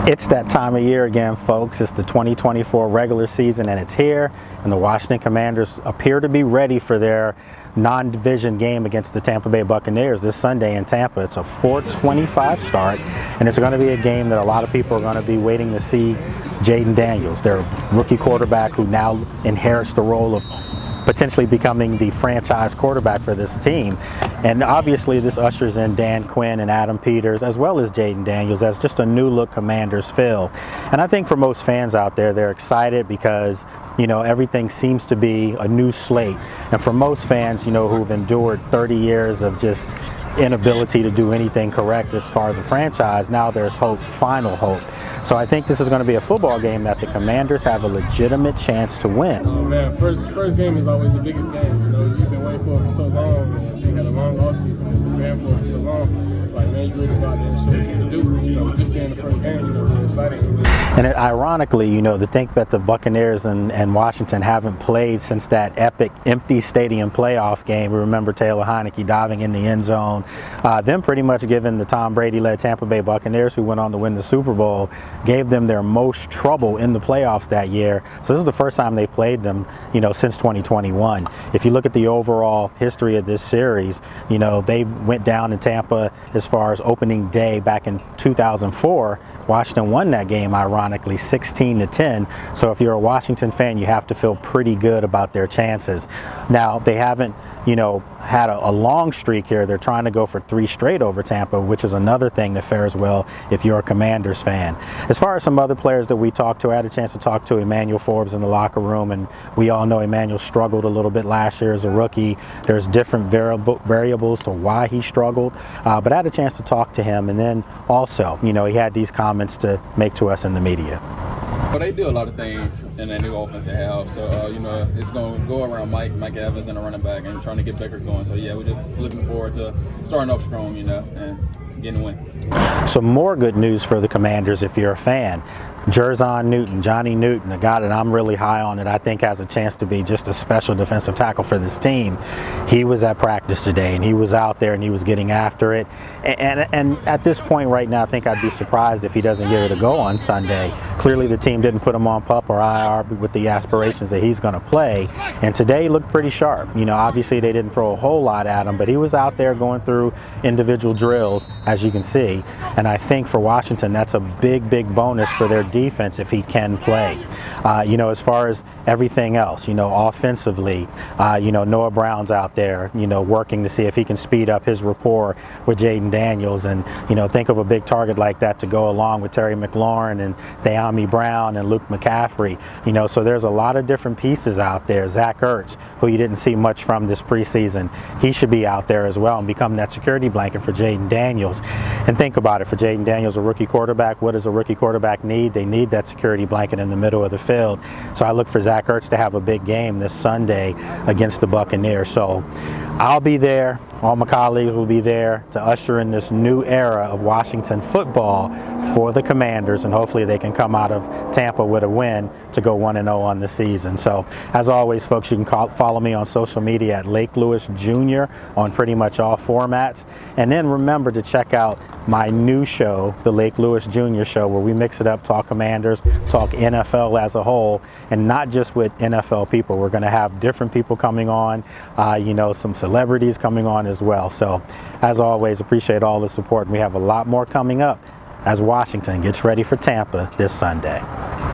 It's that time of year again, folks. It's the 2024 regular season, and it's here, and the Washington Commanders appear to be ready for their non-division game against the Tampa Bay Buccaneers this Sunday in Tampa. It's a 4:25 start, and it's going to be a game that a lot of people are going to be waiting to see Jaden Daniels, their rookie quarterback who now inherits the role of potentially becoming the franchise quarterback for this team. And obviously this ushers in Dan Quinn and Adam Peters as well as Jaden Daniels as just a new look Commanders feel. And I think for most fans out there, they're excited because, you know, everything seems to be a new slate. And for most fans, you know, who've endured 30 years of just inability to do anything correct as far as a franchise, now there's hope, final hope. So I think this is going to be a football game that the Commanders have a legitimate chance to win. Oh man, first game is always the biggest game. You know, you've been waiting for it for so long, man. They had a long offseason, you've been for it for so long. It's like, man, you really got there and show what you can do. So this being the first game, you know, we're excited. And ironically, you know, to think that the Buccaneers and Washington haven't played since that epic empty stadium playoff game. We remember Taylor Heineke diving in the end zone, them pretty much giving the Tom Brady-led Tampa Bay Buccaneers, who went on to win the Super Bowl, gave them their most trouble in the playoffs that year. So this is the first time they played them, you know, since 2021. If you look at the overall history of this series, you know, they went down in Tampa as far as opening day back in 2004. Washington won that game, ironically, 16-10. So if you're a Washington fan, you have to feel pretty good about their chances. Now, they haven't, you know, had a long streak here. They're trying to go for 3 straight over Tampa, which is another thing that fares well if you're a Commanders fan. As far as some other players that we talked to, I had a chance to talk to Emmanuel Forbes in the locker room, and we all know Emmanuel struggled a little bit last year as a rookie. There's different variables to why he struggled, but I had a chance to talk to him, and then also, you know, he had these comments to make to us in the media. Well, they do a lot of things in that new offense they have. So, you know, it's going to go around Mike Evans and a running back and trying to get Becker going. So, yeah, we're just looking forward to starting off strong, you know, and getting a win. Some more good news for the Commanders if you're a fan. Jon Newton, Johnny Newton, the guy that I'm really high on that I think has a chance to be just a special defensive tackle for this team. He was at practice today, and he was out there and he was getting after it. And at this point right now, I think I'd be surprised if he doesn't give it a go on Sunday. Clearly the team didn't put him on PUP or IR with the aspirations that he's going to play. And today he looked pretty sharp. You know, obviously they didn't throw a whole lot at him, but he was out there going through individual drills, as you can see. And I think for Washington, that's a big, big bonus for their defense if he can play. You know, as far as everything else, you know, offensively, you know, Noah Brown's out there, you know, working to see if he can speed up his rapport with Jaden Daniels, and, you know, think of a big target like that to go along with Terry McLaurin and De'Ami Brown and Luke McCaffrey. You know, so there's a lot of different pieces out there. Zach Ertz, who you didn't see much from this preseason, he should be out there as well and become that security blanket for Jaden Daniels. And think about it, for Jaden Daniels, a rookie quarterback, what does a rookie quarterback need? They need that security blanket in the middle of the field. So I look for Zach Ertz to have a big game this Sunday against the Buccaneers. So I'll be there. All my colleagues will be there to usher in this new era of Washington football for the Commanders, and hopefully they can come out of Tampa with a win to go 1-0 on the season. So as always, folks, you can follow me on social media at Lake Lewis Jr. on pretty much all formats. And then remember to check out my new show, the Lake Lewis Jr. Show, where we mix it up, talk Commanders, talk NFL as a whole, and not just with NFL people. We're going to have different people coming on, you know, some celebrities coming on as well. So as always, appreciate all the support. We have a lot more coming up as Washington gets ready for Tampa this Sunday.